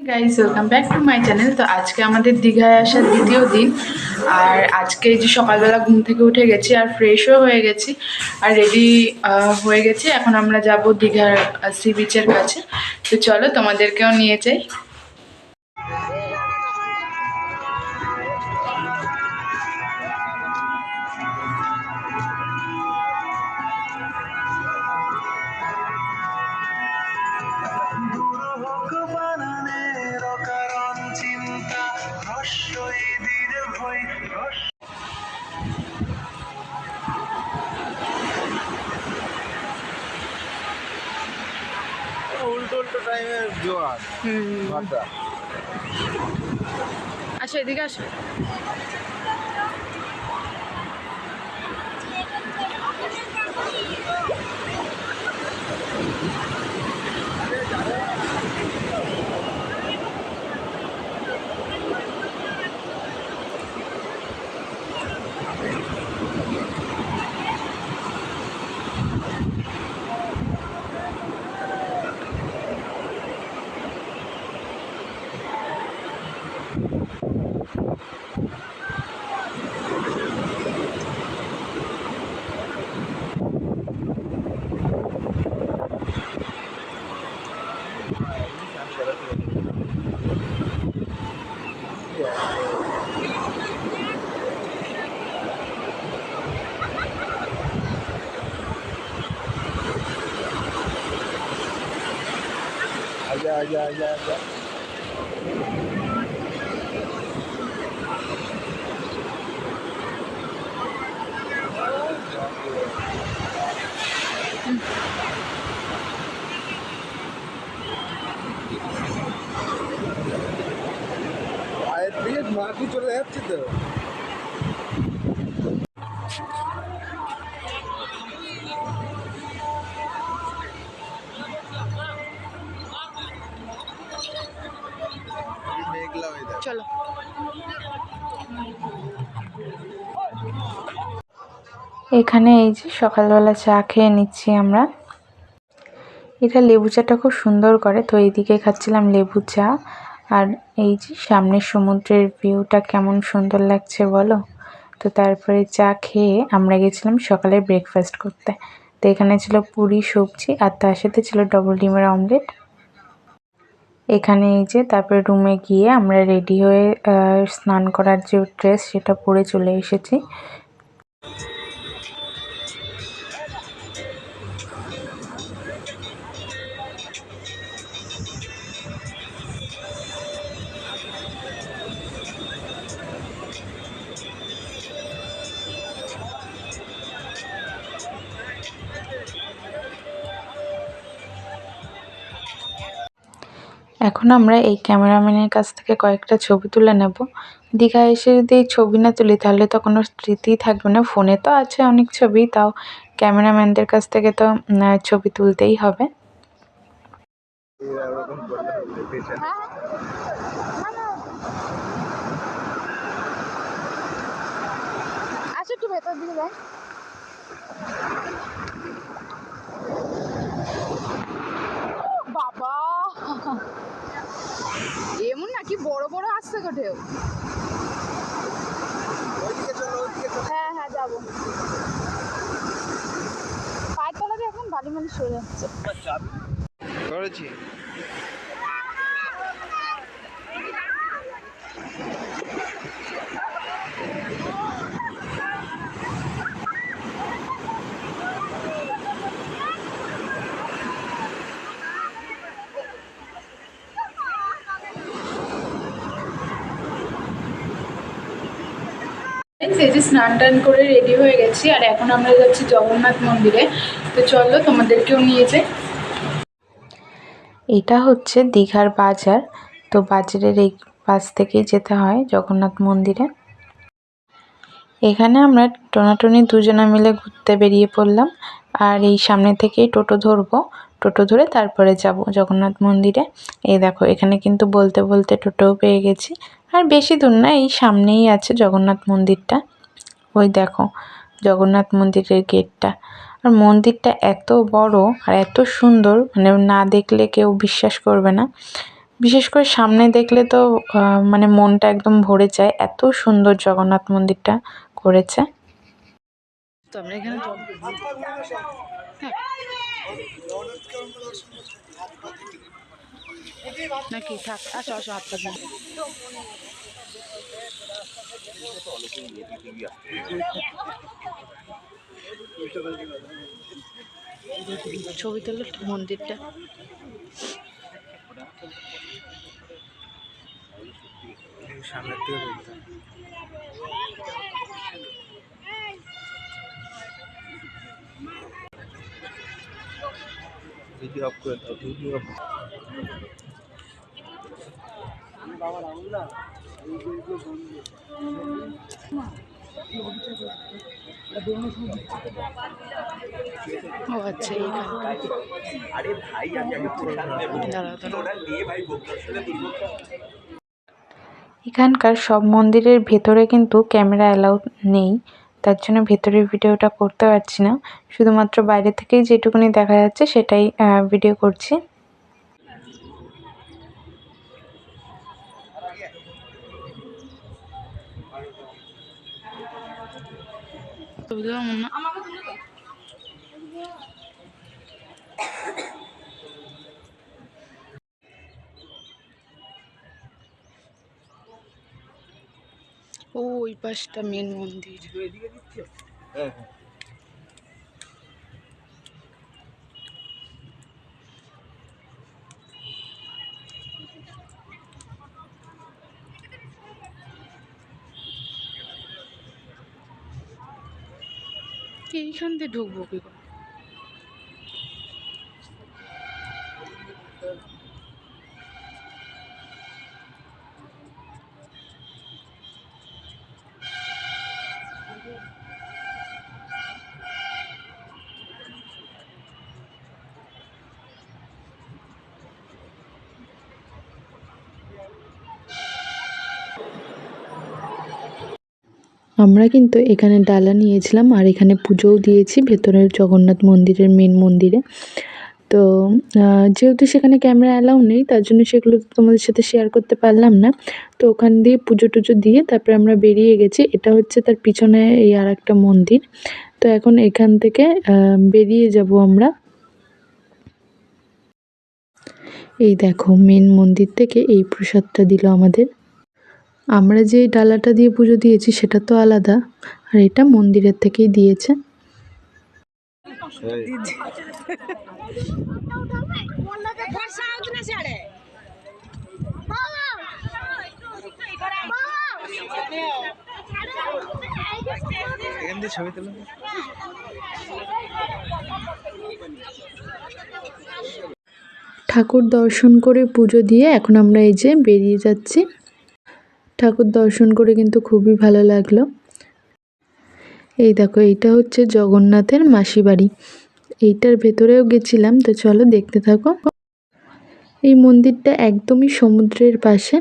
Guys welcome back to my channel. তো আজকে আমাদের দীঘায় আসার দ্বিতীয় দিন। আর আজকে এই যে সকালবেলা ঘুম থেকে উঠে গেছি আর ফ্রেশও হয়ে গেছি আর রেডি হয়ে গেছি। এখন আমরা যাব দীঘার সি বিচের কাছে। তো চলো তোমাদেরকেও নিয়ে যাই। উল্টো উল্টো টাইমের জোয়ার ভাটা। আচ্ছা এদিকে আসো। आजा। আয়ের দিকে মাটি চলে যাচ্ছে তো। চলো এখানে এই যে সকালবেলা চা খেয়ে নিচ্ছি আমরা। এটা লেবু চাটা খুব সুন্দর করে, তো এইদিকে খাচ্ছিলাম লেবু চা। আর এই যে সামনের সমুদ্রের ভিউটা কেমন সুন্দর লাগছে বলো। তো তারপরে চা খেয়ে আমরা গেছিলাম সকালে ব্রেকফাস্ট করতে। তো এখানে ছিল পুরি সবজি আর তার সাথে ছিল ডবল ডিমের অমলেট। এখানে এই যে তারপরে রুমে গিয়ে আমরা রেডি হয়ে স্নান করার যে ড্রেস সেটা পরে চলে এসেছি। এখন আমরা এই ক্যামেরাম্যানের কাছ থেকে কয়েকটা ছবি তুলে নেব। দীঘায় এসে যদি এই ছবি না তুলি তাহলে তো কোনো স্মৃতিই থাকবে না। ফোনে তো আছে অনেক ছবি, তাও ক্যামেরাম্যানদের কাছ থেকে তো ছবি তুলতেই হবে। আচ্ছা একটু ভেতর দিকে যাই। বাবা এমন নাকি বড় বড় আসছে গো ঢেউ। হ্যাঁ হ্যাঁ যাবো। পায়ের তলাতে এখন বালি মালি সরে যাচ্ছে। করেছি এই যে স্নান টান করে রেডি হয়ে গেছি আর এখন আমরা যাচ্ছি জগন্নাথ মন্দিরে। তো চলো তোমাদেরকেও নিয়ে যাই। এটা হচ্ছে দীঘার বাজার। তো বাজারের এই পাশ থেকেই যেতে হয় জগন্নাথ মন্দিরে। এখানে আমরা টোনাটুনি দুজনে মিলে ঘুরতে বেরিয়ে পড়লাম। আর এই সামনে থেকেই টোটো ধরবো, টোটো ধরে তারপরে যাব জগন্নাথ মন্দিরে। এই দেখো এখানে কিন্তু বলতে বলতে টোটোও পেয়ে গেছি। আর বেশি দূর না, এই সামনেই আছে জগন্নাথ মন্দিরটা। ওই দেখো জগন্নাথ মন্দিরের গেটটা। আর মন্দিরটা এত বড় আর এত সুন্দর, মানে না দেখলে কেউ বিশ্বাস করবে না। বিশেষ করে সামনে দেখলে তো মানে মনটা একদম ভরে যায়, এত সুন্দর জগন্নাথ মন্দিরটা করেছে। তো আমরা এখানে নাকি থাক, আসো আসো, হাত পা দিন। ছবি তুলো মন্দিরটা। সামনের থেকে বলতে ভিডিও অফ করে দাও, ভিডিও অফ। ও আচ্ছা, এখানকার সব মন্দিরের ভেতরে কিন্তু ক্যামেরা অ্যালাউ নেই, তার জন্য ভেতরের ভিডিওটা করতে পারছি না, শুধুমাত্র বাইরে থেকেই যেটুকুনি দেখা যাচ্ছে সেটাই ভিডিও করছি। ও ওই পাশটা মেন মন্দির। হ্যাঁ হ্যাঁ। এইখান দিয়ে ঢুকবো কি করে? আমরা কিন্তু এখানে ডালা নিয়েছিলাম আর এখানে পুজোও দিয়েছি ভেতরের জগন্নাথ মন্দিরের মেন মন্দিরে। তো যেহেতু সেখানে ক্যামেরা অ্যালাউ নেই, তার জন্য সেগুলো তো তোমাদের সাথে শেয়ার করতে পারলাম না। তো ওখান দিয়ে পুজো টুজো দিয়ে তারপরে আমরা বেরিয়ে গেছি। এটা হচ্ছে তার পিছনে এই আর একটা মন্দির। তো এখন এখান থেকে বেরিয়ে যাব আমরা। এই দেখো মেন মন্দির থেকে এই প্রসাদটা দিল আমাদের। আমরা যে ডালাটা দিয়ে পুজো দিয়েছি সেটা তো আলাদা, আর এটা মন্দিরের থেকেই দিয়েছে। এখান দিয়ে ছবি তুলো। ঠাকুর দর্শন করে পুজো দিয়ে এখন আমরা এই যে বেরিয়ে যাচ্ছি। ঠাকুর দর্শন করে কিন্তু খুবই ভালো লাগলো। এই দেখো এইটা হচ্ছে জগন্নাথের মাসি বাড়ি, এইটার ভেতরেও গেছিলাম, তো চলো দেখতে থাকো। এই মন্দিরটা একদমই সমুদ্রের পাশে,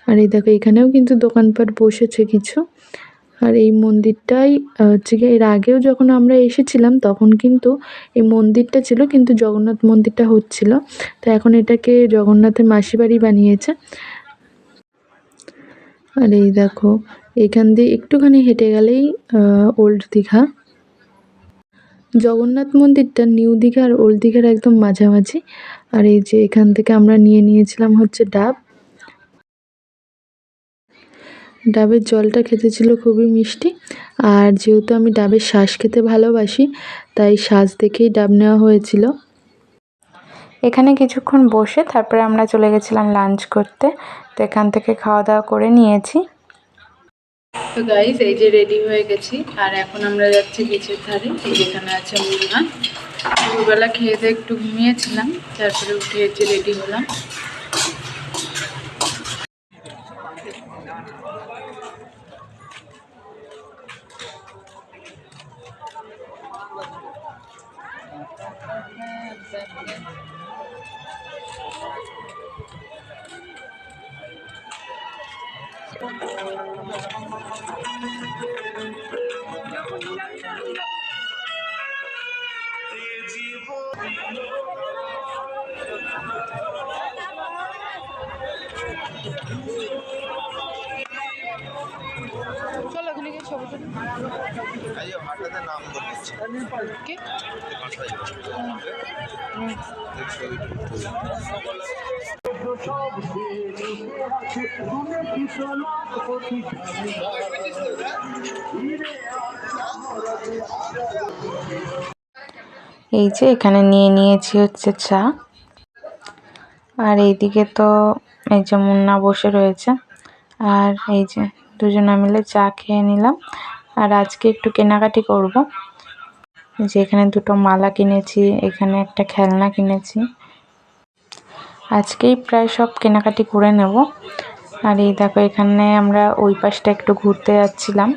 আর এই দেখো এখানেও কিন্তু দোকানপাট বসেছে কিছু। আর এই মন্দিরটাই হচ্ছে গিয়ে এর আগেও যখন আমরা এসেছিলাম তখন কিন্তু এই মন্দিরটা ছিল, কিন্তু জগন্নাথ মন্দিরটা হচ্ছিল, তো এখন এটাকে জগন্নাথের মাসি বাড়ি বানিয়েছে। আর এই দেখো এখান দিয়ে একটুখানি হেঁটে গেলেই ওল্ড দীঘা। জগন্নাথ মন্দিরটা নিউ দীঘা আর ওল্ড দীঘার একদম মাঝামাঝি। আর এই যে এখান থেকে আমরা নিয়েছিলাম হচ্ছে ডাব। ডাবের জলটা খেতে ছিল খুবই মিষ্টি, আর যেহেতু আমি ডাবের শাঁস খেতে ভালোবাসি তাই শাঁস দেখেই ডাব নেওয়া হয়েছিল। এখানে কিছুক্ষণ বসে তারপরে আমরা চলে গেছিলাম লাঞ্চ করতে, তো এখান থেকে খাওয়া দাওয়া করে নিয়েছি। তো গাইস এই যে রেডি হয়ে গেছি, আর এখন আমরা যাচ্ছি বিচের ধারে। এই যেখানে আছে মুন্না। দুপুরবেলা খেয়ে দিয়ে একটু ঘুমিয়েছিলাম, তারপরে উঠে এসে রেডি হলাম। চলো ওখানে গিয়ে ছবি তুলি। হাটাতে নাম বলেছে কি? এই যে এখানে নিয়ে নিয়েছি হচ্ছে চা, আর এইদিকে তো এই যে মুন্না বসে রয়েছে, আর এই যে দুজনে মিলে চা খেয়ে নিলাম। আর আজকে একটু কেনাকাটি করব, যে এখানে দুটো মালা কিনেছি, এখানে একটা খেলনা কিনেছি, আজকেই প্রায় সব কেনাকাটি করে নেব। আর এই দেখো এখানে আমরা ওই পাশটা একটু ঘুরতে যাচ্ছিলাম।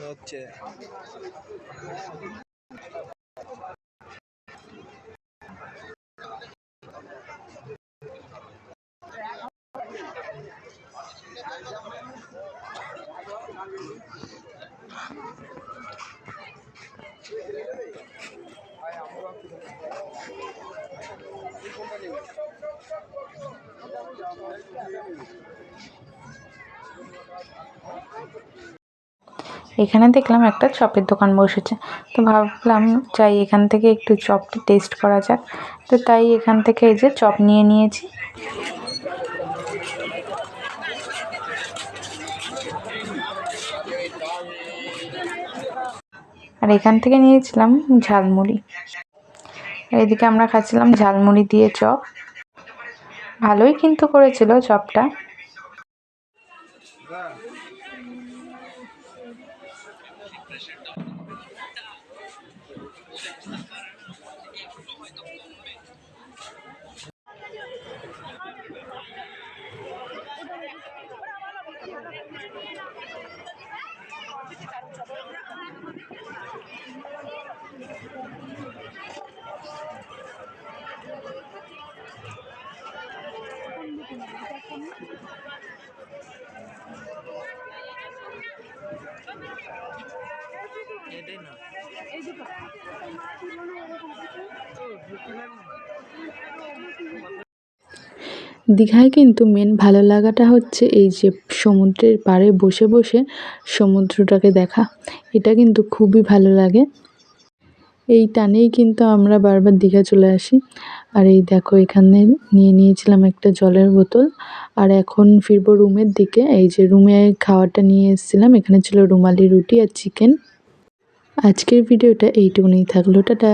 হচ্ছে এখানে দেখলাম একটা চপের দোকান বসেছে, তো ভাবলাম যাই এখান থেকে একটু চপটা টেস্ট করা যাক। তো তাই এখান থেকে এই যে চপ নিয়ে নিয়েছি। আর এখান থেকে নিয়েছিলাম ঝালমুড়ি, আর এদিকে আমরা খাচ্ছিলাম ঝালমুড়ি দিয়ে চপ। ভালোই কিন্তু করেছিল চপটা। দীঘায় কিন্তু মেন ভালো লাগাটা হচ্ছে এই যে সমুদ্রের পাড়ে বসে বসে সমুদ্রটাকে দেখা, এটা কিন্তু খুবই ভালো লাগে। এই টানেই কিন্তু আমরা বারবার দীঘা চলে আসি। আর এই দেখো এখানে নিয়ে নিয়েছিলাম একটা জলের বোতল, আর এখন ফিরবো রুমের দিকে। এই যে রুমে খাওয়াটা নিয়ে এসেছিলাম, এখানে ছিল রুমালি রুটি আর চিকেন। আজকের ভিডিওটা এইটুকুনি থাকলো, টাটা।